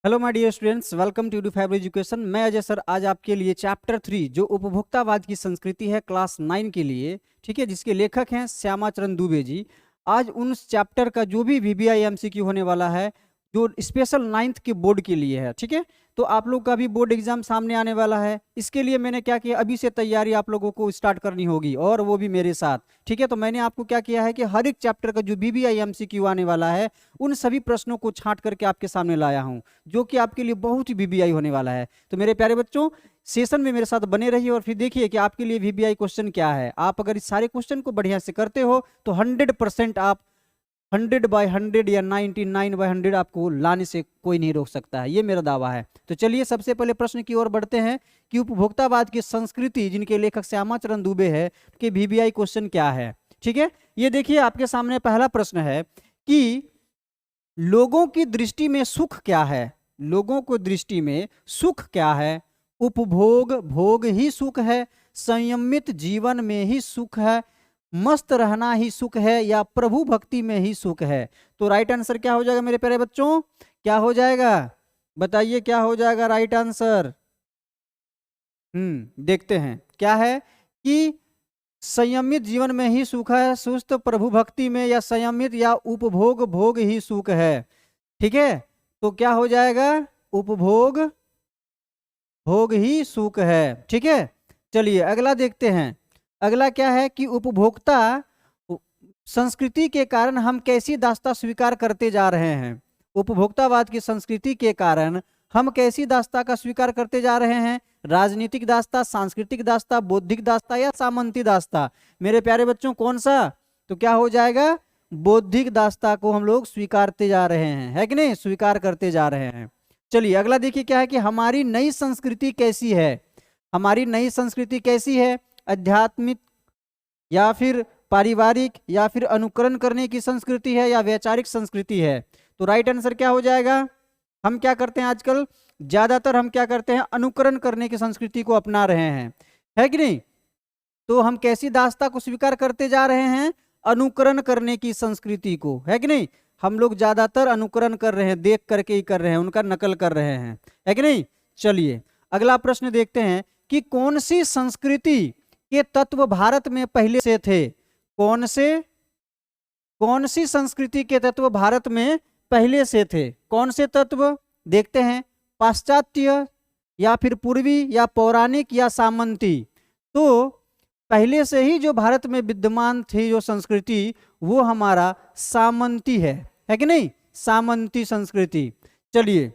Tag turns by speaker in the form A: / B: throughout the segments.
A: Hello my dear students, welcome to Fiber education. मैं Ajay sir आज आपके लिए चैप्टर 3 जो उपभोक्तावाद की संस्कृति है क्लास 9 के लिए, ठीक है, जिसके लेखक हैं श्यामाचरण दुबे जी। आज उन चैप्टर का जो भी वीबीआई एमसीक्यू होने वाला है जो स्पेशल 9th के बोर्ड के लिए है, ठीक है। तो आप लोग का भी बोर्ड एग्जाम सामने आने वाला है, इसके लिए मैंने क्या किया, अभी से तैयारी आप लोगों को स्टार्ट करनी होगी और वो भी मेरे साथ, ठीक है। तो मैंने आपको क्या किया है कि हर एक चैप्टर का जो वीबीआई एमसीक्यू आने वाला है उन सभी प्रश्नों को छांट करके आपके सामने लाया हूं, जो कि आपके लिए बहुत ही वीबीआई होने वाला है। तो मेरे प्यारे बच्चों, सेशन में मेरे साथ बने रहिए और फिर देखिए कि आपके लिए वीबीआई क्वेश्चन क्या है। आप अगर इस सारे क्वेश्चन को बढ़िया से करते हो तो 100% आप 100/100 या 99/100 आपको लाने से कोई नहीं रोक सकता है, ये मेरा दावा है। तो चलिए सबसे पहले प्रश्न की ओर बढ़ते हैं कि उपभोक्तावाद की संस्कृति जिनके लेखक श्यामाचरण दुबे है कि वीबीआई क्वेश्चन क्या है, ठीक है। ये देखिए आपके सामने पहला प्रश्न है कि लोगों की दृष्टि में सुख क्या है। लोगों को दृष्टि में सुख क्या है? उपभोग, भोग ही सुख है, संयमित जीवन में ही सुख है, मस्त रहना ही सुख है, या प्रभु भक्ति में ही सुख है। तो राइट आंसर क्या हो जाएगा मेरे प्यारे बच्चों? क्या हो जाएगा, बताइए क्या हो जाएगा राइट आंसर? देखते हैं क्या है कि संयमित जीवन में ही सुख है, सुस्त प्रभु भक्ति में, या संयमित या उपभोग, भोग ही सुख है, ठीक है। तो क्या हो जाएगा? उपभोग, भोग ही सुख है, ठीक है। चलिए अगला देखते हैं। अगला क्या है कि उपभोक्ता संस्कृति के कारण हम कैसी दास्ता स्वीकार करते जा रहे हैं। उपभोक्तावाद की संस्कृति के कारण हम कैसी दास्ता का स्वीकार करते जा रहे हैं? राजनीतिक दास्ता, सांस्कृतिक दास्ता, बौद्धिक दास्ता या सामंती दास्ता? मेरे प्यारे बच्चों कौन सा? तो क्या हो जाएगा? बौद्धिक दास्ता को हम लोग स्वीकारते जा रहे हैं, है कि नहीं, स्वीकार करते जा रहे हैं। चलिए अगला देखिए क्या है कि हमारी नई संस्कृति कैसी है। हमारी नई संस्कृति कैसी है? आध्यात्मिक या फिर पारिवारिक या फिर अनुकरण करने की संस्कृति है या वैचारिक संस्कृति है? तो राइट आंसर क्या हो जाएगा? हम क्या करते हैं आजकल, ज्यादातर हम क्या करते हैं, अनुकरण करने की संस्कृति को अपना रहे हैं, है कि नहीं। तो हम कैसी दास्ता को स्वीकार करते जा रहे हैं? अनुकरण करने की संस्कृति को, है कि नहीं। हम लोग ज्यादातर अनुकरण कर रहे हैं, देख करके ही कर रहे हैं, उनका नकल कर रहे हैं, है कि नहीं। चलिए अगला प्रश्न देखते हैं कि कौन सी संस्कृति के तत्व भारत में पहले से थे। कौन सी संस्कृति के तत्व भारत में पहले से थे? कौन से तत्व देखते हैं? पाश्चात्य या फिर पूर्वी या पौराणिक या सामंती? तो पहले से ही जो भारत में विद्यमान थी जो संस्कृति वो हमारा सामंती है कि नहीं, सामंती संस्कृति। चलिए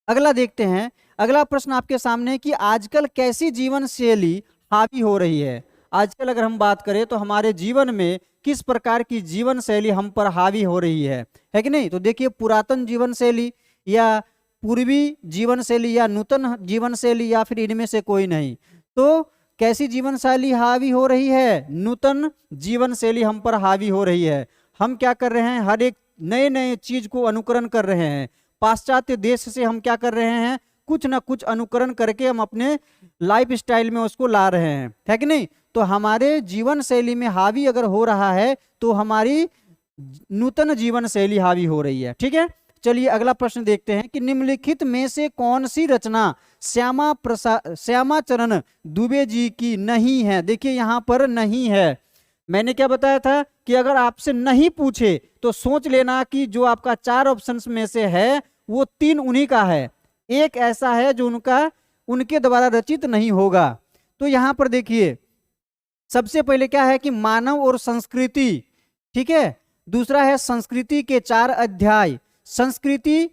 A: अगला देखते हैं। अगला प्रश्न आपके सामने कि आजकल कैसी जीवन शैली हावी हो रही है। आजकल अगर हम बात करें तो हमारे जीवन में किस प्रकार की जीवन शैली हम पर हावी हो रही है कि नहीं। तो देखिए पुरातन जीवन शैली या पूर्वी जीवन शैली या नूतन जीवन शैली या फिर इनमें से कोई नहीं। तो कैसी जीवन शैली हावी हो रही है? नूतन जीवन शैली हम पर हावी हो रही है। हम क्या कर रहे हैं, हर एक नए नए चीज को अनुकरण कर रहे हैं। पाश्चात्य देश से हम क्या कर रहे हैं, कुछ ना कुछ अनुकरण करके हम अपने लाइफ स्टाइल में उसको ला रहे हैं, है कि नहीं। तो हमारे जीवन शैली में हावी अगर हो रहा है तो हमारी नूतन जीवन शैली हावी हो रही है, ठीक है। चलिए अगला प्रश्न देखते हैं कि निम्नलिखित में से कौन सी रचना श्यामाचरण दुबे जी की नहीं है। देखिए यहाँ पर नहीं है। मैंने क्या बताया था कि अगर आपसे नहीं पूछे तो सोच लेना कि जो आपका 4 ऑप्शंस में से है वो 3 उन्हीं का है, एक ऐसा है जो उनके द्वारा रचित नहीं होगा। तो यहां पर देखिए सबसे पहले क्या है कि मानव और संस्कृति, ठीक है। दूसरा है संस्कृति के 4 अध्याय, संस्कृति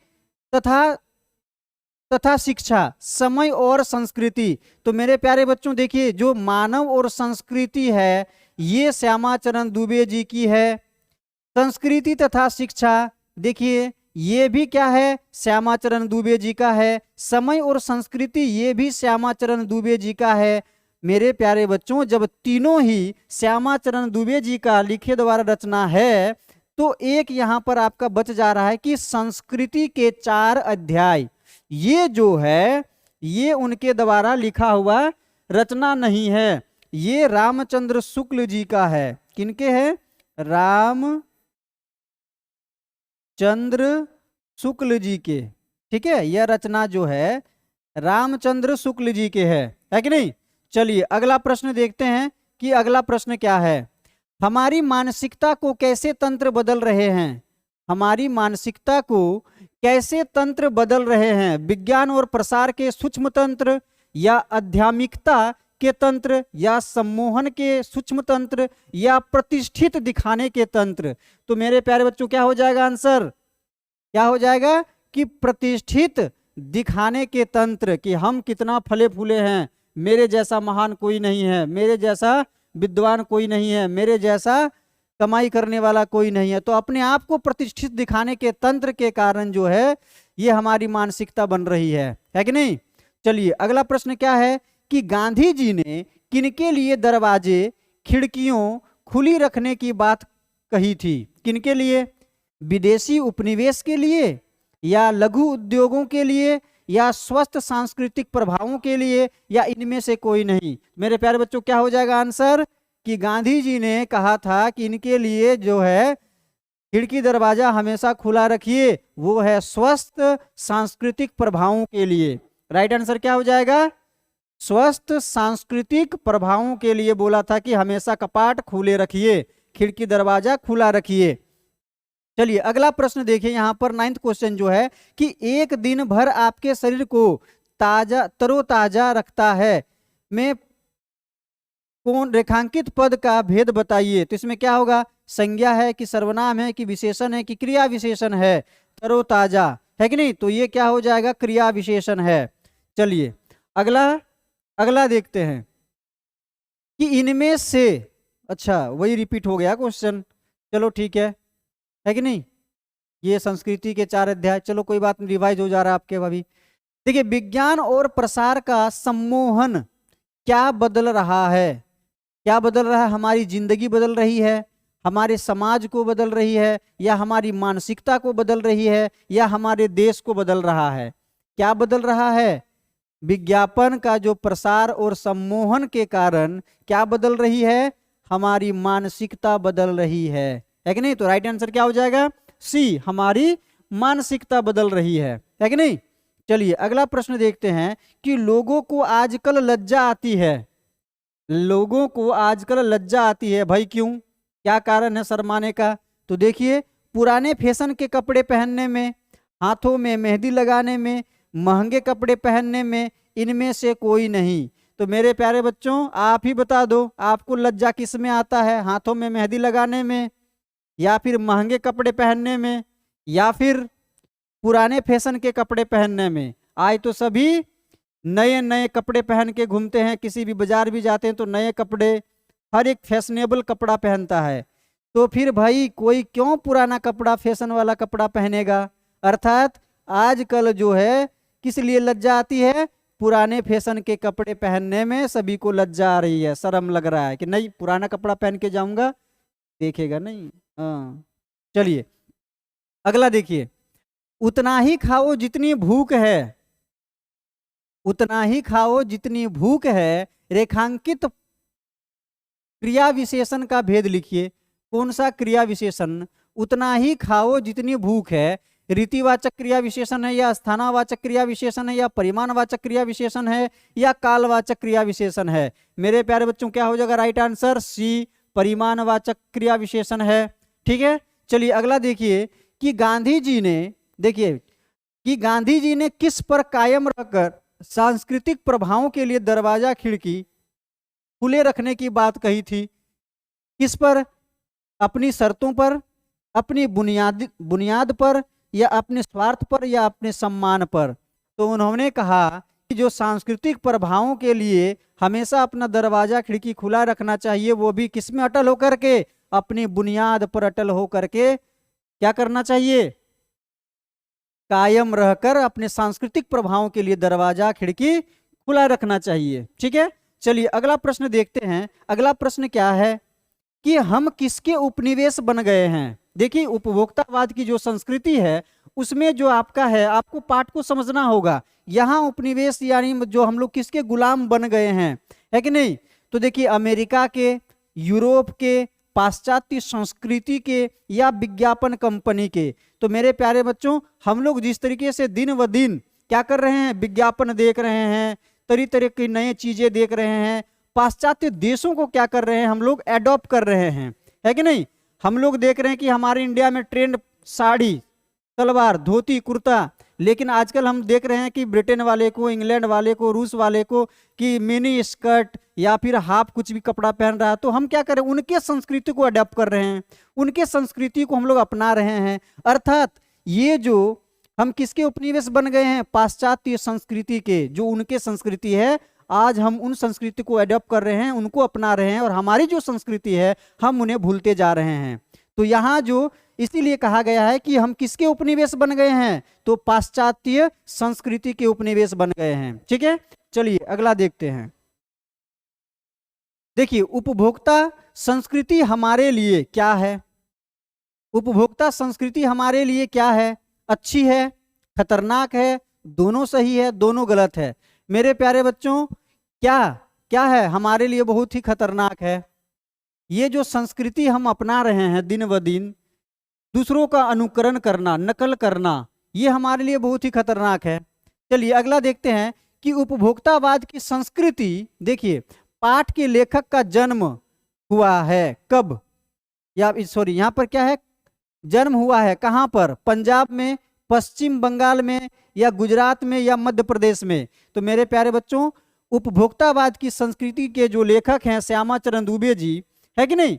A: तथा शिक्षा, समय और संस्कृति। तो मेरे प्यारे बच्चों देखिए जो मानव और संस्कृति है ये श्यामाचरण दुबे जी की है। संस्कृति तथा शिक्षा देखिए ये भी क्या है, श्यामाचरण दुबे जी का है। समय और संस्कृति ये भी श्यामाचरण दुबे जी का है। मेरे प्यारे बच्चों जब तीनों ही श्यामाचरण दुबे जी का लिखे द्वारा रचना है तो एक यहां पर आपका बच जा रहा है कि संस्कृति के 4 अध्याय ये जो है ये उनके द्वारा लिखा हुआ रचना नहीं है, ये रामचंद्र शुक्ल जी का है। किनके है? रामचंद्र शुक्ल जी के, ठीक है, यह रचना जो है रामचंद्र शुक्ल जी के है कि नहीं। चलिए अगला प्रश्न देखते हैं कि अगला प्रश्न क्या है। हमारी मानसिकता को कैसे तंत्र बदल रहे हैं, हमारी मानसिकता को कैसे तंत्र बदल रहे हैं, विज्ञान और प्रसार के सूक्ष्म तंत्र या आध्यात्मिकता के तंत्र या सम्मोहन के सूक्ष्म तंत्र या प्रतिष्ठित दिखाने के तंत्र। तो मेरे प्यारे बच्चों क्या हो जाएगा आंसर, क्या हो जाएगा कि प्रतिष्ठित दिखाने के तंत्र, कि हम कितना फले फूले हैं, मेरे जैसा महान कोई नहीं है, मेरे जैसा विद्वान कोई नहीं है, मेरे जैसा कमाई करने वाला कोई नहीं है। तो अपने आप को प्रतिष्ठित दिखाने के तंत्र के कारण जो है ये हमारी मानसिकता बन रही है कि नहीं। चलिए अगला प्रश्न क्या है कि गांधी जी ने किनके लिए दरवाजे खिड़कियों खुली रखने की बात कही थी, किनके लिए, विदेशी उपनिवेश के लिए या लघु उद्योगों के लिए या स्वस्थ सांस्कृतिक प्रभावों के लिए या इनमें से कोई नहीं। मेरे प्यारे बच्चों क्या हो जाएगा आंसर कि गांधी जी ने कहा था कि इनके लिए जो है खिड़की दरवाजा हमेशा खुला रखिए, वो है स्वस्थ सांस्कृतिक प्रभावों के लिए। राइट आंसर क्या हो जाएगा, स्वस्थ सांस्कृतिक प्रभावों के लिए बोला था कि हमेशा कपाट खुले रखिए, खिड़की दरवाजा खुला रखिए। चलिए अगला प्रश्न देखिए यहाँ पर 9th क्वेश्चन जो है कि एक दिन भर आपके शरीर को ताजा तरोताजा रखता है में कौन रेखांकित पद का भेद बताइए। तो इसमें क्या होगा, संज्ञा है कि सर्वनाम है कि विशेषण है कि क्रिया विशेषण है, तरोताजा है कि नहीं। तो ये क्या हो जाएगा, क्रिया विशेषण है। चलिए अगला देखते हैं कि इनमें से, अच्छा वही रिपीट हो गया क्वेश्चन, चलो ठीक है कि नहीं। ये संस्कृति के 4 अध्याय, चलो कोई बात नहीं, रिवाइज हो जा रहा है आपके अभी। देखिए विज्ञान और प्रसार का सम्मोहन क्या बदल रहा है, क्या बदल रहा है, हमारी जिंदगी बदल रही है, हमारे समाज को बदल रही है, या हमारी मानसिकता को बदल रही है, या हमारे देश को बदल रहा है। क्या बदल रहा है, विज्ञापन का जो प्रसार और सम्मोहन के कारण क्या बदल रही है, हमारी मानसिकता बदल रही है कि नहीं। तो राइट आंसर क्या हो जाएगा, सी, हमारी मानसिकता बदल रही है कि नहीं। चलिए अगला प्रश्न देखते हैं कि लोगों को आजकल लज्जा आती है, लोगों को आजकल लज्जा आती है, भाई क्यों, क्या कारण है शर्माने का। तो देखिए पुराने फैशन के कपड़े पहनने में, हाथों में मेहंदी लगाने में, महंगे कपड़े पहनने में, इनमें से कोई नहीं। तो मेरे प्यारे बच्चों आप ही बता दो, आपको लज्जा किस में आता है, हाथों में मेहंदी लगाने में, या फिर महंगे कपड़े पहनने में, या फिर पुराने फैशन के कपड़े पहनने में। आज तो सभी नए नए कपड़े पहन के घूमते हैं, किसी भी बाजार भी जाते हैं तो नए कपड़े, हर एक फैशनेबल कपड़ा पहनता है। तो फिर भाई कोई क्यों पुराना कपड़ा, फैशन वाला कपड़ा पहनेगा। अर्थात आजकल जो है किस लिए लज्जा आती है, पुराने फैशन के कपड़े पहनने में सभी को लज्जा आ रही है, शर्म लग रहा है कि नहीं पुराना कपड़ा पहन के जाऊंगा, देखेगा नहीं। हाँ चलिए अगला देखिए, उतना ही खाओ जितनी भूख है, उतना ही खाओ जितनी भूख है, रेखांकित क्रिया विशेषण का भेद लिखिए। कौन सा क्रिया विशेषण, उतना ही खाओ जितनी भूख है, रीतिवाचक क्रिया विशेषण है या स्थानावाचक क्रिया विशेषण है या परिमाणवाचक क्रिया विशेषण है या कालवाचक क्रिया विशेषण है। मेरे प्यारे बच्चों क्या हो जाएगा राइट आंसर, सी, परिमाणवाचक क्रिया विशेषण है। ठीक है चलिए अगला देखिए कि गांधी जी ने, देखिए कि गांधी जी ने किस पर कायम रखकर सांस्कृतिक प्रभावों के लिए दरवाजा खिड़की खुले रखने की बात कही थी। किस पर, अपनी शर्तों पर, अपनी बुनियाद पर, या अपने स्वार्थ पर, या अपने सम्मान पर। तो उन्होंने कहा कि जो सांस्कृतिक प्रभावों के लिए हमेशा अपना दरवाजा खिड़की खुला रखना चाहिए, वो भी किस में अटल होकर के, अपनी बुनियाद पर अटल होकर के क्या करना चाहिए, कायम रहकर अपने सांस्कृतिक प्रभावों के लिए दरवाजा खिड़की खुला रखना चाहिए। ठीक है चलिए अगला प्रश्न देखते हैं। अगला प्रश्न क्या है कि हम किसके उपनिवेश बन गए हैं। देखिए उपभोक्तावाद की जो संस्कृति है उसमें जो आपका है, आपको पाठ को समझना होगा। यहाँ उपनिवेश यानी जो हम लोग किसके गुलाम बन गए हैं, है कि नहीं। तो देखिए अमेरिका के, यूरोप के, पाश्चात्य संस्कृति के या विज्ञापन कंपनी के। तो मेरे प्यारे बच्चों, हम लोग जिस तरीके से दिन व दिन क्या कर रहे हैं, विज्ञापन देख रहे हैं, तरह तरह की नई चीजें देख रहे हैं, पाश्चात्य देशों को क्या कर रहे हैं, हम लोग एडॉप्ट कर रहे हैं, है कि नहीं। हम लोग देख रहे हैं कि हमारे इंडिया में ट्रेंड साड़ी, सलवार, धोती, कुर्ता, लेकिन आजकल हम देख रहे हैं कि ब्रिटेन वाले को, इंग्लैंड वाले को, रूस वाले को कि मिनी स्कर्ट या फिर हाफ कुछ भी कपड़ा पहन रहा है। तो हम क्या कर रहे हैं, उनके संस्कृति को अडॉप्ट कर रहे हैं, उनके संस्कृति को हम लोग अपना रहे हैं। अर्थात ये जो हम किसके उपनिवेश बन गए हैं, पाश्चात्य संस्कृति के। जो उनके संस्कृति है, आज हम उन संस्कृति को अडॉप्ट कर रहे हैं, उनको अपना रहे हैं, और हमारी जो संस्कृति है हम उन्हें भूलते जा रहे हैं। तो यहाँ जो इसीलिए कहा गया है कि हम किसके उपनिवेश बन गए हैं, तो पाश्चात्य संस्कृति के उपनिवेश बन गए हैं। ठीक है, चलिए अगला देखते हैं। देखिए, उपभोक्ता संस्कृति हमारे लिए क्या है। उपभोक्ता संस्कृति हमारे लिए क्या है, अच्छी है, खतरनाक है, दोनों सही है, दोनों गलत है। मेरे प्यारे बच्चों, क्या क्या है, हमारे लिए बहुत ही खतरनाक है। ये जो संस्कृति हम अपना रहे हैं दिन ब दिन, दूसरों का अनुकरण करना, नकल करना, ये हमारे लिए बहुत ही खतरनाक है। चलिए अगला देखते हैं कि उपभोक्तावाद की संस्कृति। देखिए, पाठ के लेखक का जन्म हुआ है कब, या सॉरी यहाँ पर क्या है, जन्म हुआ है कहाँ पर, पंजाब में, पश्चिम बंगाल में, या गुजरात में, या मध्य प्रदेश में। तो मेरे प्यारे बच्चों, उपभोक्तावाद की संस्कृति के जो लेखक हैं श्यामा चरण दुबे जी, है कि नहीं।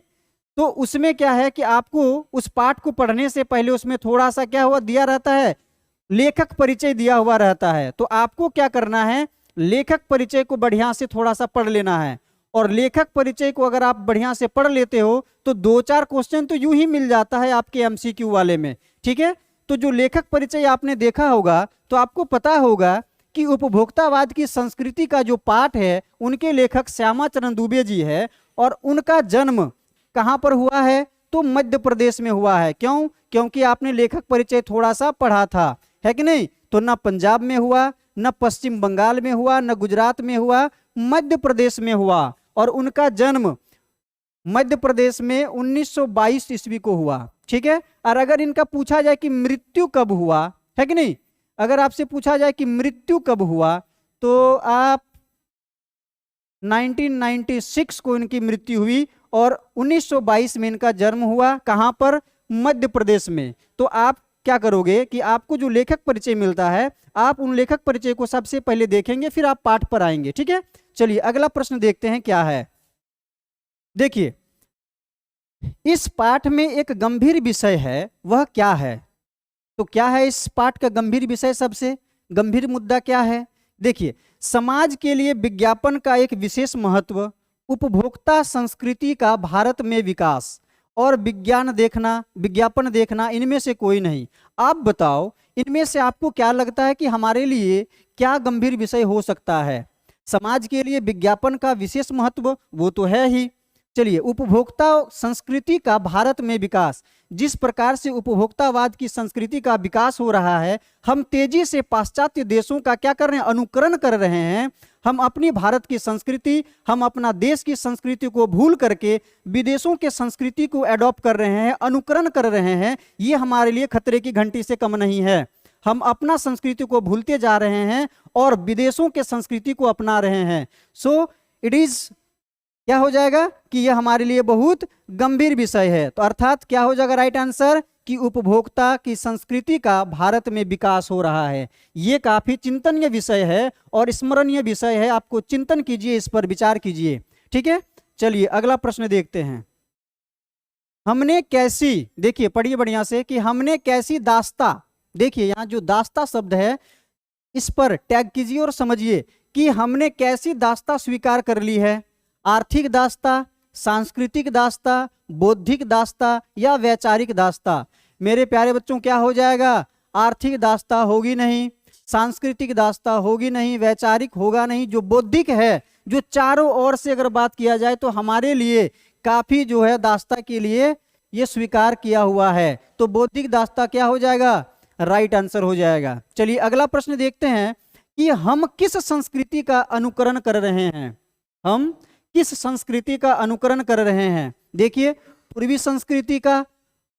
A: तो उसमें क्या है कि आपको उस पाठ को पढ़ने से पहले उसमें थोड़ा सा क्या हुआ दिया रहता है, लेखक परिचय दिया हुआ रहता है। तो आपको क्या करना है, लेखक परिचय को बढ़िया से थोड़ा सा पढ़ लेना है। और लेखक परिचय को अगर आप बढ़िया से पढ़ लेते हो तो 2-4 क्वेश्चन तो यूं ही मिल जाता है आपके एमसीक्यू वाले में। ठीक है, तो जो लेखक परिचय आपने देखा होगा तो आपको पता होगा कि उपभोक्तावाद की संस्कृति का जो पाठ है उनके लेखक श्यामा चरण दुबे जी है, और उनका जन्म कहाँ पर हुआ है, तो मध्य प्रदेश में हुआ है। क्यों, क्योंकि आपने लेखक परिचय थोड़ा सा पढ़ा था, है कि नहीं। तो ना पंजाब में हुआ, न पश्चिम बंगाल में हुआ, न गुजरात में हुआ, मध्य प्रदेश में हुआ। और उनका जन्म मध्य प्रदेश में 1922 ईस्वी को हुआ। ठीक है, और अगर इनका पूछा जाए कि मृत्यु कब हुआ, है कि नहीं, अगर आपसे पूछा जाए कि मृत्यु कब हुआ, तो आप 1996 को इनकी मृत्यु हुई, और 1922 में इनका जन्म हुआ। कहाँ पर, मध्य प्रदेश में। तो आप क्या करोगे कि आपको जो लेखक परिचय मिलता है, आप उन लेखक परिचय को सबसे पहले देखेंगे, फिर आप पाठ पर आएंगे। ठीक है, चलिए अगला प्रश्न देखते हैं क्या है। देखिए, इस पाठ में एक गंभीर विषय है, वह क्या है। तो क्या है इस पाठ का गंभीर विषय, सबसे गंभीर मुद्दा क्या है। देखिए, समाज के लिए विज्ञापन का एक विशेष महत्व, उपभोक्ता संस्कृति का भारत में विकास, और विज्ञापन देखना, इनमें से कोई नहीं। आप बताओ, इनमें से आपको क्या लगता है कि हमारे लिए क्या गंभीर विषय हो सकता है। समाज के लिए विज्ञापन का विशेष महत्व वो तो है ही। चलिए, उपभोक्ता संस्कृति का भारत में विकास, जिस प्रकार से उपभोक्तावाद की संस्कृति का विकास हो रहा है, हम तेजी से पाश्चात्य देशों का क्या कर रहे हैं, अनुकरण कर रहे हैं। हम अपनी भारत की संस्कृति, हम अपना देश की संस्कृति को भूल करके विदेशों के संस्कृति को एडॉप्ट कर रहे हैं, अनुकरण कर रहे हैं। ये हमारे लिए खतरे की घंटी से कम नहीं है। हम अपना संस्कृति को भूलते जा रहे हैं और विदेशों के संस्कृति को अपना रहे हैं। सो इट इज क्या हो जाएगा कि यह हमारे लिए बहुत गंभीर विषय है। तो अर्थात क्या हो जाएगा राइट आंसर, कि उपभोक्ता की संस्कृति का भारत में विकास हो रहा है। ये काफी चिंतनीय विषय है और स्मरणीय विषय है। आपको चिंतन कीजिए, इस पर विचार कीजिए। ठीक है, चलिए अगला प्रश्न देखते हैं। हमने कैसी, देखिए पढ़िए बढ़िया से, कि हमने कैसी दास्ता, देखिए यहाँ जो दास्ता शब्द है इस पर टैग कीजिए और समझिए कि हमने कैसी दास्ता स्वीकार कर ली है। आर्थिक दास्ता, सांस्कृतिक दास्ता, बौद्धिक दास्ता, या वैचारिक दास्ता। मेरे प्यारे बच्चों, क्या हो जाएगा, आर्थिक दास्ता होगी नहीं, सांस्कृतिक दास्ता होगी नहीं, वैचारिक होगा नहीं। जो बौद्धिक है, जो चारों ओर से अगर बात किया जाए तो हमारे लिए काफी जो है दास्ता के लिए ये स्वीकार किया हुआ है। तो बौद्धिक दास्ता क्या हो जाएगा, राइट आंसर हो जाएगा। चलिए अगला प्रश्न देखते हैं कि हम किस संस्कृति का अनुकरण कर रहे हैं। हम किस संस्कृति का अनुकरण कर रहे हैं। देखिए, पूर्वी संस्कृति का,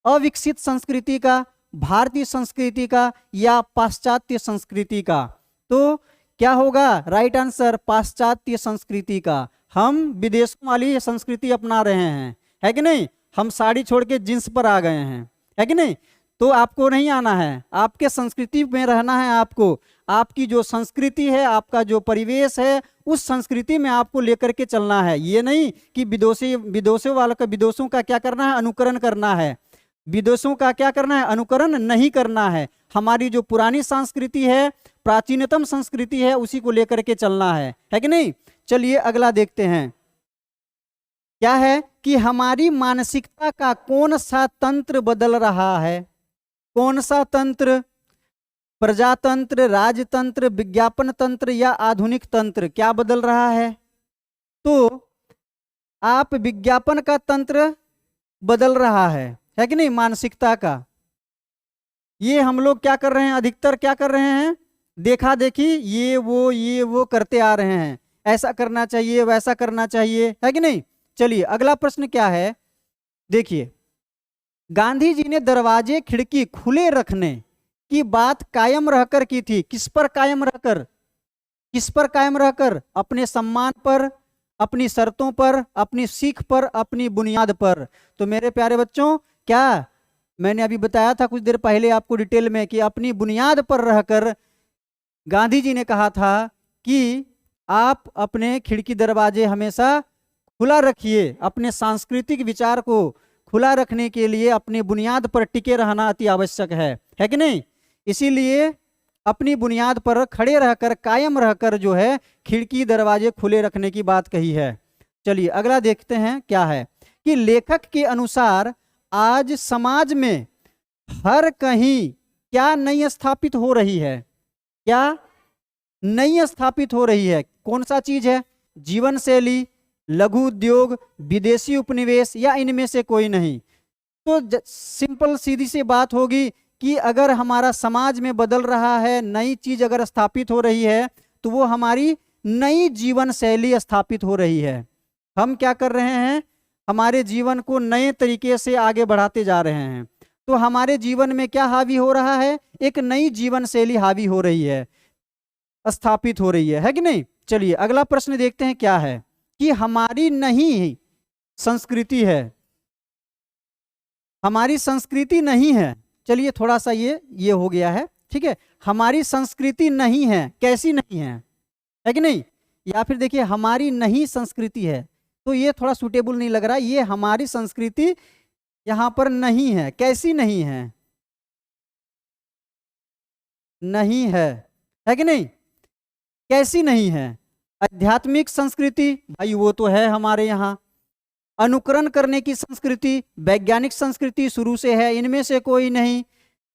A: अविकसित संस्कृति का, भारतीय संस्कृति का या पाश्चात्य संस्कृति का? तो क्या होगा राइट आंसर? पाश्चात्य संस्कृति का। हम विदेशों वाली संस्कृति अपना रहे हैं, है कि नहीं? हम साड़ी छोड़ के जींस पर आ गए हैं, है कि नहीं? तो आपको नहीं आना है, आपके संस्कृति में रहना है आपको। आपकी जो संस्कृति है, आपका जो परिवेश है, उस संस्कृति में आपको लेकर के चलना है। ये नहीं कि विदेशों का क्या करना है? अनुकरण करना है। विदेशों का क्या करना है? अनुकरण नहीं करना है। हमारी जो पुरानी संस्कृति है, प्राचीनतम संस्कृति है, उसी को लेकर के चलना है कि नहीं? चलिए अगला देखते हैं। क्या है कि हमारी मानसिकता का कौन सा तंत्र बदल रहा है? कौन सा तंत्र? प्रजातंत्र, राजतंत्र, विज्ञापन तंत्र या आधुनिक तंत्र? क्या बदल रहा है? तो आप विज्ञापन का तंत्र बदल रहा है कि नहीं? मानसिकता का। ये हम लोग क्या कर रहे हैं? अधिकतर क्या कर रहे हैं? देखा देखी, ये वो करते आ रहे हैं। ऐसा करना चाहिए, वैसा करना चाहिए, है कि नहीं? चलिए अगला प्रश्न क्या है, देखिए। गांधी जी ने दरवाजे खिड़की खुले रखने की बात कायम रहकर की थी। किस पर कायम रहकर? किस पर कायम रहकर? अपने सम्मान पर, अपनी शर्तों पर, अपनी सीख पर, अपनी बुनियाद पर। तो मेरे प्यारे बच्चों, क्या मैंने अभी बताया था कुछ देर पहले आपको डिटेल में कि अपनी बुनियाद पर रहकर गांधी जी ने कहा था कि आप अपने खिड़की दरवाजे हमेशा खुला रखिए। अपने सांस्कृतिक विचार को खुला रखने के लिए अपनी बुनियाद पर टिके रहना अति आवश्यक है कि नहीं? इसीलिए अपनी बुनियाद पर खड़े रहकर, कायम रहकर जो है खिड़की दरवाजे खुले रखने की बात कही है। चलिए अगला देखते हैं क्या है कि लेखक के अनुसार आज समाज में हर कहीं क्या नई स्थापित हो रही है? क्या नई स्थापित हो रही है? कौन सा चीज है? जीवन शैली, लघु उद्योग, विदेशी उपनिवेश या इनमें से कोई नहीं? तो सिंपल सीधी सी बात होगी कि अगर हमारा समाज में बदल रहा है, नई चीज अगर स्थापित हो रही है, तो वो हमारी नई जीवन शैली स्थापित हो रही है। हम क्या कर रहे हैं? हमारे जीवन को नए तरीके से आगे बढ़ाते जा रहे हैं। तो हमारे जीवन में क्या हावी हो रहा है? एक नई जीवन शैली हावी हो रही है, स्थापित हो रही है कि नहीं? चलिए अगला प्रश्न देखते हैं क्या है कि हमारी नहीं संस्कृति है, हमारी संस्कृति नहीं है। चलिए थोड़ा सा ये हो गया है, ठीक है? हमारी संस्कृति नहीं है, कैसी नहीं है कि नहीं? या फिर देखिए हमारी नहीं संस्कृति है, तो ये थोड़ा सूटेबल नहीं लग रहा। ये हमारी संस्कृति यहां पर नहीं है, कैसी नहीं है? नहीं है कि नहीं? कैसी नहीं है? आध्यात्मिक संस्कृति, भाई वो तो है हमारे यहाँ। अनुकरण करने की संस्कृति, वैज्ञानिक संस्कृति शुरू से है, इनमें से कोई नहीं।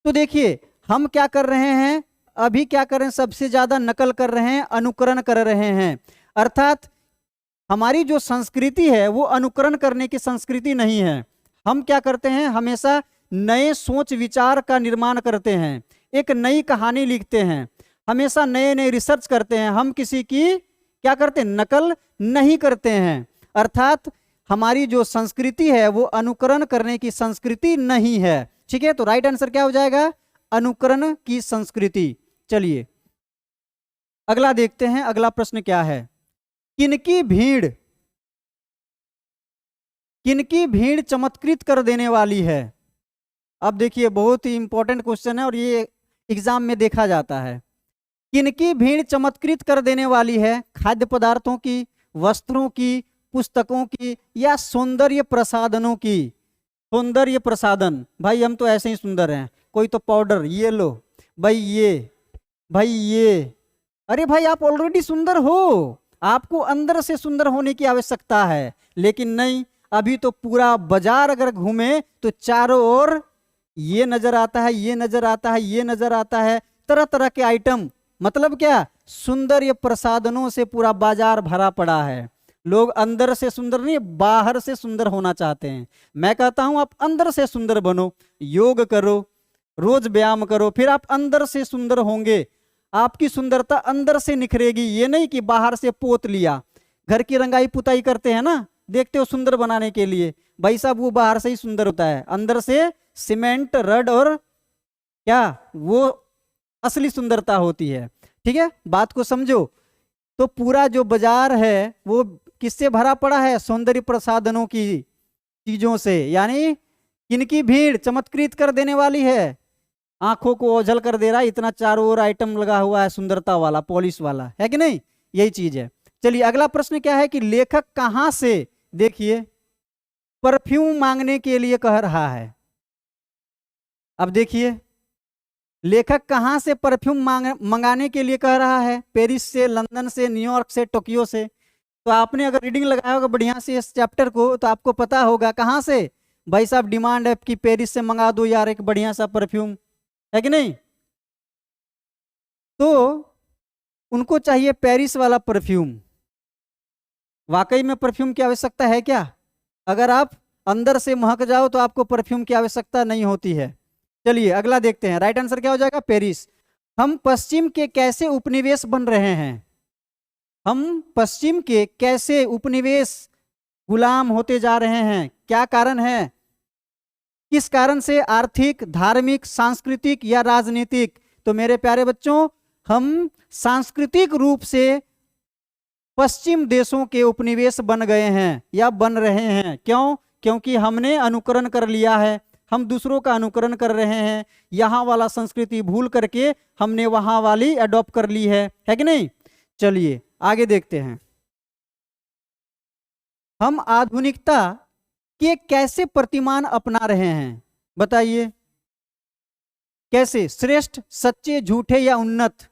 A: तो देखिए हम क्या कर रहे हैं अभी? क्या कर रहे हैं? सबसे ज्यादा नकल कर रहे हैं, अनुकरण कर रहे हैं। अर्थात हमारी जो संस्कृति है वो अनुकरण करने की संस्कृति नहीं है। हम क्या करते हैं? हमेशा नए सोच विचार का निर्माण करते हैं, एक नई कहानी लिखते हैं, हमेशा नए नए रिसर्च करते हैं। हम किसी की क्या करते हैं? नकल नहीं करते हैं। अर्थात हमारी जो संस्कृति है वो अनुकरण करने की संस्कृति नहीं है, ठीक है? तो राइट आंसर क्या हो जाएगा? अनुकरण की संस्कृति। चलिए अगला देखते हैं। अगला प्रश्न क्या है? किनकी भीड़ चमत्कृत कर देने वाली है? अब देखिए बहुत ही इंपॉर्टेंट क्वेश्चन है और ये एग्जाम में देखा जाता है। किनकी भीड़ चमत्कृत कर देने वाली है? खाद्य पदार्थों की, वस्त्रों की, पुस्तकों की या सौंदर्य प्रसाधनों की? सौंदर्य प्रसाधन, भाई हम तो ऐसे ही सुंदर हैं। कोई तो पाउडर, ये लो भाई, ये अरे भाई आप ऑलरेडी सुंदर हो, आपको अंदर से सुंदर होने की आवश्यकता है। लेकिन नहीं, अभी तो पूरा बाजार अगर घूमे तो चारों ओर ये नजर आता है, ये नजर आता है, ये नजर आता है, तरह तरह के आइटम। मतलब क्या? सौंदर्य प्रसाधनों से पूरा बाजार भरा पड़ा है। लोग अंदर से सुंदर नहीं, बाहर से सुंदर होना चाहते हैं। मैं कहता हूं आप अंदर से सुंदर बनो, योग करो, रोज व्यायाम करो, फिर आप अंदर से सुंदर होंगे। आपकी सुंदरता अंदर से निखरेगी। ये नहीं कि बाहर से पोत लिया। घर की रंगाई पुताई करते हैं ना, देखते हो सुंदर बनाने के लिए, भाई साहब वो बाहर से ही सुंदर होता है, अंदर से सीमेंट रड और क्या वो असली सुंदरता होती है। ठीक है, बात को समझो। तो पूरा जो बाजार है वो किससे भरा पड़ा है? सौंदर्य प्रसाधनों की चीजों से, यानी किनकी भीड़ चमत्कृत कर देने वाली है, आंखों को ओझल कर दे रहा है, इतना चारों ओर आइटम लगा हुआ है सुंदरता वाला, पॉलिश वाला, है कि नहीं? यही चीज है। चलिए अगला प्रश्न क्या है कि लेखक कहां से, देखिए, परफ्यूम मांगने के लिए कह रहा है। अब देखिए लेखक कहां से परफ्यूम मंगाने के लिए कह रहा है? पेरिस से, लंदन से, न्यूयॉर्क से, टोक्यो से। तो आपने अगर रीडिंग लगाया होगा बढ़िया से इस चैप्टर को तो आपको पता होगा कहां से, भाई साहब डिमांड है कि पेरिस से मंगा दो यार एक बढ़िया सा परफ्यूम, है कि नहीं? तो उनको चाहिए पेरिस वाला परफ्यूम। वाकई में परफ्यूम की आवश्यकता है क्या? अगर आप अंदर से महक जाओ तो आपको परफ्यूम की आवश्यकता नहीं होती है। चलिए अगला देखते हैं, राइट आंसर क्या हो जाएगा? पेरिस। हम पश्चिम के कैसे उपनिवेश बन रहे हैं? हम पश्चिम के कैसे उपनिवेश गुलाम होते जा रहे हैं? क्या कारण है? किस कारण से? आर्थिक, धार्मिक, सांस्कृतिक या राजनीतिक? तो मेरे प्यारे बच्चों, हम सांस्कृतिक रूप से पश्चिम देशों के उपनिवेश बन गए हैं या बन रहे हैं। क्यों? क्योंकि हमने अनुकरण कर लिया है, हम दूसरों का अनुकरण कर रहे हैं, यहाँ वाला संस्कृति भूल करके हमने वहां वाली अडॉप्ट कर ली है कि नहीं? चलिए आगे देखते हैं, हम आधुनिकता के कैसे प्रतिमान अपना रहे हैं? बताइए कैसे? श्रेष्ठ, सच्चे, झूठे या उन्नत?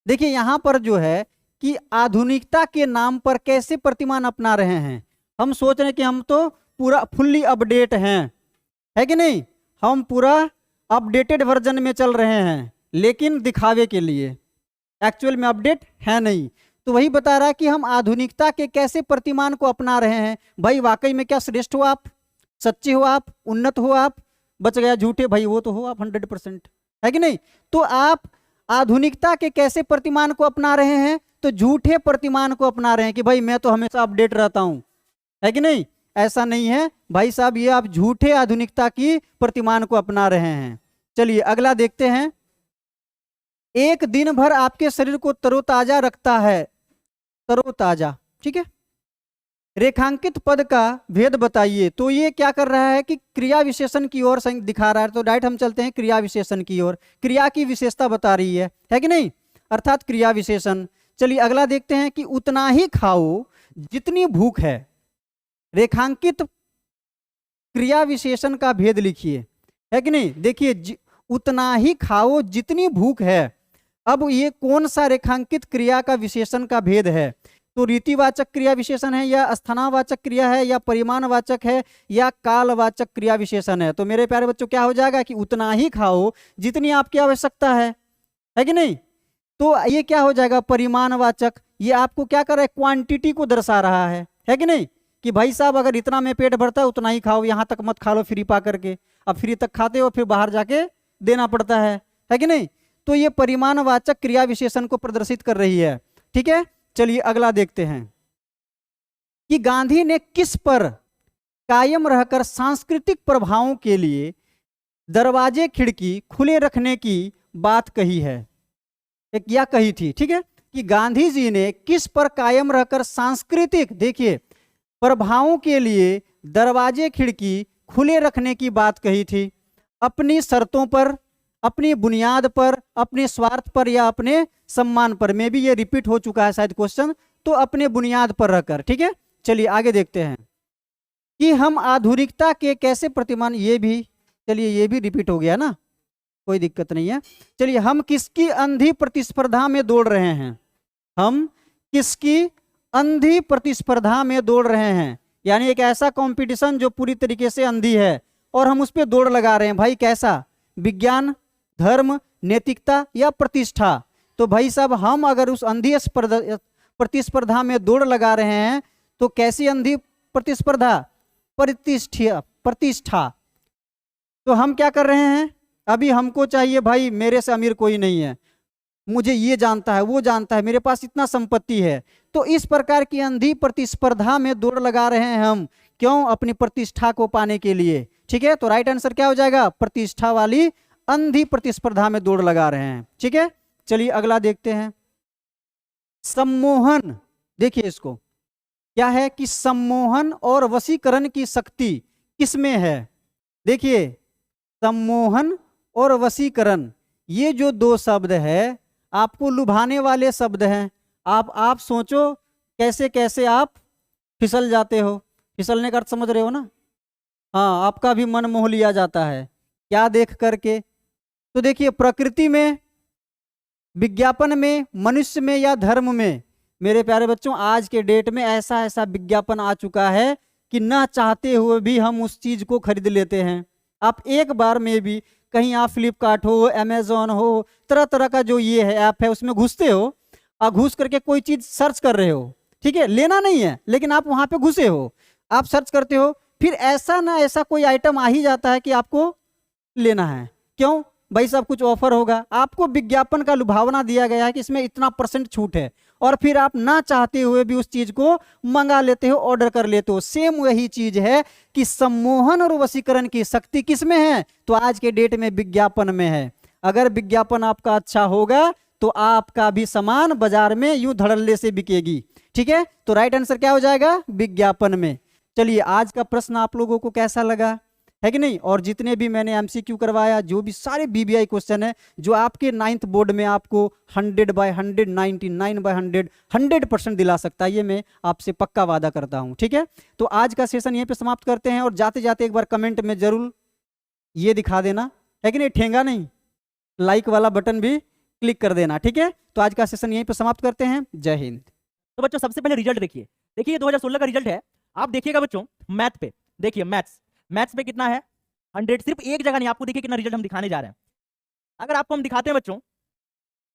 A: देखिए यहां पर जो है कि आधुनिकता के नाम पर कैसे प्रतिमान अपना रहे हैं। हम सोच रहे हैं कि हम तो पूरा फुल्ली अपडेट हैं, है कि नहीं? हम पूरा अपडेटेड वर्जन में चल रहे हैं, लेकिन दिखावे के लिए, एक्चुअल में अपडेट है नहीं। तो वही बता रहा है कि हम आधुनिकता के कैसे प्रतिमान को अपना रहे हैं। भाई वाकई में क्या श्रेष्ठ हो आप, सच्चे हो आप, उन्नत हो आप? बच गया झूठे, भाई वो तो हो आप 100%, है कि नहीं? तो आप आधुनिकता के कैसे प्रतिमान को अपना रहे हैं? तो झूठे प्रतिमान को अपना रहे हैं कि भाई मैं तो हमेशा अपडेट रहता हूं, है कि नहीं? ऐसा नहीं है भाई साहब, ये आप झूठे आधुनिकता की प्रतिमान को अपना रहे हैं। चलिए अगला देखते हैं, एक दिन भर आपके शरीर को तरोताजा रखता है, तरोताजा, ठीक है। रेखांकित पद का भेद बताइए। तो ये क्या कर रहा है कि क्रिया विशेषण की ओर दिखा रहा है। तो डायरेक्ट हम चलते हैं क्रिया विशेषण की ओर, क्रिया की विशेषता बता रही है कि नहीं? अर्थात क्रिया विशेषण। चलिए अगला देखते हैं कि उतना ही खाओ जितनी भूख है। रेखांकित क्रिया विशेषण का भेद लिखिए, है कि नहीं? देखिए उतना ही खाओ जितनी भूख है। अब ये कौन सा रेखांकित क्रिया का विशेषण का भेद है? तो रीतिवाचक क्रिया विशेषण है या स्थानावाचक क्रिया है या परिमाणवाचक है या कालवाचक क्रिया विशेषण है? तो मेरे प्यारे बच्चों क्या हो जाएगा कि उतना ही खाओ जितनी आपकी आवश्यकता है कि नहीं? तो ये क्या हो जाएगा? परिमाणवाचक। ये आपको क्या कर रहा है? क्वांटिटी को दर्शा रहा है कि नहीं? कि भाई साहब अगर इतना में पेट भरता है उतना ही खाओ, यहाँ तक मत खा लो फ्री पा करके। अब फ्री तक खाते हो फिर बाहर जाके देना पड़ता है कि नहीं? तो ये परिमाणवाचक क्रिया विशेषण को प्रदर्शित कर रही है, ठीक है। चलिए अगला देखते हैं कि गांधी ने किस पर कायम रहकर सांस्कृतिक प्रभावों के लिए दरवाजे खिड़की खुले रखने की बात कही है, या कही थी, ठीक है। कि गांधी जी ने किस पर कायम रहकर सांस्कृतिक, देखिए, प्रभावों के लिए दरवाजे खिड़की खुले रखने की बात कही थी। अपनी शर्तों पर, अपनी बुनियाद पर, अपने स्वार्थ पर या अपने सम्मान पर। में भी ये रिपीट हो चुका है शायद क्वेश्चन, तो अपने बुनियाद पर रहकर, ठीक है। चलिए आगे देखते हैं कि हम आधुनिकता के कैसे प्रतिमान, ये भी, चलिए ये भी रिपीट हो गया ना, कोई दिक्कत नहीं है। चलिए हम किसकी अंधी प्रतिस्पर्धा में दौड़ रहे हैं? हम किसकी अंधी प्रतिस्पर्धा में दौड़ रहे हैं? यानी एक ऐसा कंपटीशन जो पूरी तरीके से अंधी है और हम उस पर दौड़ लगा रहे हैं। भाई कैसा? विज्ञान, धर्म, नैतिकता या प्रतिष्ठा? तो भाई साहब हम अगर उस अंधी प्रतिस्पर्धा में दौड़ लगा रहे हैं तो कैसी अंधी प्रतिस्पर्धा? प्रतिष्ठा। तो हम क्या कर रहे हैं? अभी हमको चाहिए भाई मेरे से अमीर कोई नहीं है, मुझे ये जानता है, वो जानता है, मेरे पास इतना संपत्ति है। तो इस प्रकार की अंधी प्रतिस्पर्धा में दौड़ लगा रहे हैं हम, क्यों? अपनी प्रतिष्ठा को पाने के लिए। ठीक है, तो राइट आंसर क्या हो जाएगा? प्रतिष्ठा वाली अंधी प्रतिस्पर्धा में दौड़ लगा रहे हैं। ठीक है, चलिए अगला देखते हैं। सम्मोहन, देखिए इसको क्या है कि सम्मोहन और वशीकरण की शक्ति किसमें है? देखिए, सम्मोहन और वशीकरण, ये जो दो शब्द है आपको लुभाने वाले शब्द हैं। आप सोचो कैसे कैसे आप फिसल जाते हो। फिसलने का अर्थ समझ रहे हो ना? हाँ, आपका भी मन मोह लिया जाता है क्या देख करके। तो देखिए, प्रकृति में, विज्ञापन में, मनुष्य में या धर्म में, मेरे प्यारे बच्चों आज के डेट में ऐसा ऐसा विज्ञापन आ चुका है कि ना चाहते हुए भी हम उस चीज को खरीद लेते हैं। आप एक बार में भी कहीं आप फ्लिपकार्ट हो, अमेजोन हो, तरह तरह का जो ये है ऐप है, उसमें घुसते हो और घुस करके कोई चीज सर्च कर रहे हो। ठीक है, लेना नहीं है लेकिन आप वहां पे घुसे हो, आप सर्च करते हो, फिर ऐसा ना ऐसा कोई आइटम आ ही जाता है कि आपको लेना है। क्यों भाई? सब कुछ ऑफर होगा, आपको विज्ञापन का लुभावना दिया गया है कि इसमें इतना % छूट है, और फिर आप ना चाहते हुए भी उस चीज को मंगा लेते हो, ऑर्डर कर लेते हो। सेम वही चीज है कि सम्मोहन और वशीकरण की शक्ति किसमें है? तो आज के डेट में विज्ञापन में है। अगर विज्ञापन आपका अच्छा होगा तो आपका भी सामान बाजार में यूं धड़ल्ले से बिकेगी। ठीक है, तो राइट आंसर क्या हो जाएगा? विज्ञापन में। चलिए, आज का प्रश्न आप लोगों को कैसा लगा, है कि नहीं? और जितने भी मैंने MCQ करवाया, जो भी सारे BBI क्वेश्चन है, जो आपके 9th बोर्ड में आपको 100/100, 99/100, 100% दिला सकता है, ये मैं आपसे पक्का वादा करता हूं। ठीक है, तो आज का सेशन यहीं पे समाप्त करते हैं। और जाते जाते एक बार कमेंट में जरूर ये दिखा देना, है कि नहीं? ठेंगा नहीं, लाइक वाला बटन भी क्लिक कर देना। ठीक है, तो आज का सेशन यहीं पे समाप्त करते हैं। जय हिंद।
B: तो बच्चों सबसे पहले रिजल्ट देखिए। देखिए 2016 का रिजल्ट है, आप देखिएगा बच्चों मैथ पे। देखिए मैथ्स पे कितना है? 100। सिर्फ एक जगह नहीं, आपको देखिए कितना रिजल्ट हम दिखाने जा रहे हैं। अगर आपको हम दिखाते हैं बच्चों,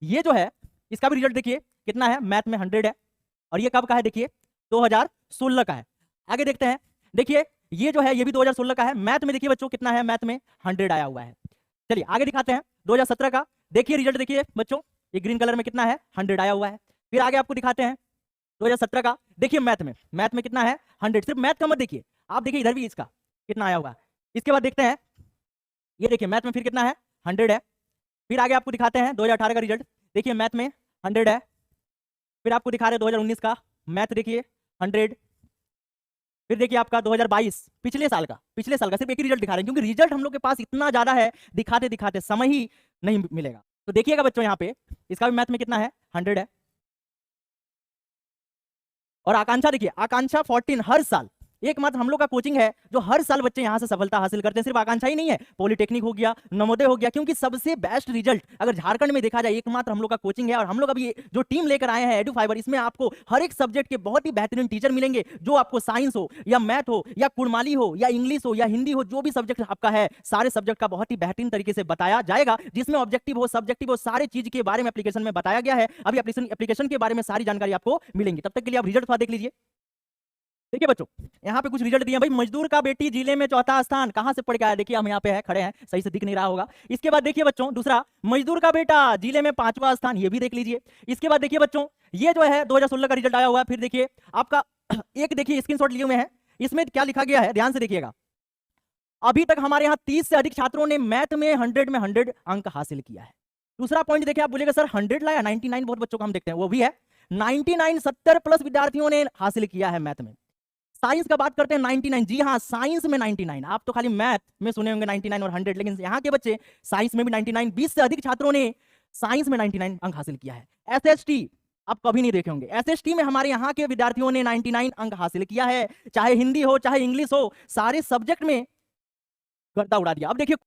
B: ये जो है इसका भी रिजल्ट देखिए कितना है, मैथ में 100 है। और ये कब का है? देखिए 2016 का है। आगे देखते हैं, देखिए ये जो है ये भी 2016 का है। मैथ में देखिए बच्चों कितना है, मैथ में 100 आया हुआ है। चलिए आगे दिखाते हैं 2017 का। देखिए रिजल्ट देखिए बच्चों, ये ग्रीन कलर में कितना है, 100 आया हुआ है। फिर आगे आपको दिखाते हैं 2017 का। देखिए मैथ में कितना है, 100। सिर्फ मैथ का मत देखिए, आप देखिए इधर भी इसका कितना आया हुआ है। इसके बाद देखते हैं, ये देखिए मैथ में फिर कितना है, 100 है। फिर आगे आपको दिखाते हैं 2018 का रिजल्ट। देखिए मैथ में 100 है। फिर आपको दिखा रहे हैं 2019 का मैथ, देखिए 100। फिर देखिए आपका 2022 पिछले साल का सिर्फ एक ही रिजल्ट दिखा रहे हैं, क्योंकि रिजल्ट हम लोग के पास इतना ज्यादा है, दिखाते दिखाते समय ही नहीं मिलेगा। तो देखिएगा बच्चों यहाँ पे इसका भी मैथ में कितना है, 100 है। और आकांक्षा देखिए, आकांक्षा 14 हर साल एकमात्र हम लोग का कोचिंग है जो हर साल बच्चे यहाँ से सफलता हासिल करते हैं। सिर्फ आकांक्षा ही नहीं है, पॉलिटेक्निक हो गया, नवोदय हो गया, क्योंकि सबसे बेस्ट रिजल्ट अगर झारखंड में देखा जाए एकमात्र हम लोग का कोचिंग है। और हम लोग अभी जो टीम लेकर आए हैं एडुफाइबर, इसमें आपको हर एक सब्जेक्ट के बहुत ही बेहतरीन टीचर मिलेंगे, जो आपको साइंस हो या मैथ हो या कुड़माली हो या इंग्लिश हो या हिंदी हो, जो भी सब्जेक्ट आपका है, सारे सब्जेक्ट का बहुत ही बेहतरीन तरीके से बताया जाएगा, जिसमें ऑब्जेक्टिव हो, सब्जेक्टिव हो, सारे चीज के बारे में एप्लीकेशन में बताया गया है। अभी एप्लीकेशन के बारे में सारी जानकारी आपको मिलेंगी। तब तक के लिए आप रिजल्ट देख लीजिए। देखिए बच्चों यहाँ पे कुछ रिजल्ट दिए भाई। मजदूर का बेटी जिले में चौथा स्थान, कहां से पढ़ के आया? देखिए हम यहाँ पे है, खड़े हैं, सही से दिख नहीं रहा होगा। इसके बाद देखिए बच्चों दूसरा, मजदूर का बेटा जिले में 5वां स्थान, ये भी देख लीजिए। इसके बाद देखिए बच्चों ये जो है 2016 का रिजल्ट आया हुआ है। फिर देखिए आपका एक देखिए स्क्रीनशॉट लिए हुए हैं, इसमें क्या लिखा गया है, ध्यान से देखिएगा। अभी तक हमारे यहाँ 30 से अधिक छात्रों ने मैथ में 100 अंक हासिल किया है। दूसरा पॉइंट देखिए, आप बोलेगा सर 100 लाया, 99 बहुत बच्चों को हम देखते हैं, वो भी है 99, 70+ विद्यार्थियों ने हासिल किया है मैथ में। साइंस का बात करते हैं 99, जी हाँ साइंस में 99। आप तो खाली मैथ में सुने होंगे 99 और 100, लेकिन यहाँ के बच्चे साइंस में भी 99, 20 से अधिक छात्रों ने साइंस में 99 अंक हासिल किया है। SST आप कभी नहीं देखे होंगे, SST में हमारे यहाँ के विद्यार्थियों ने 99 अंक हासिल किया है। चाहे हिंदी हो चाहे इंग्लिश हो, सारे सब्जेक्ट में गर्दा उड़ा दिया। अब देखिए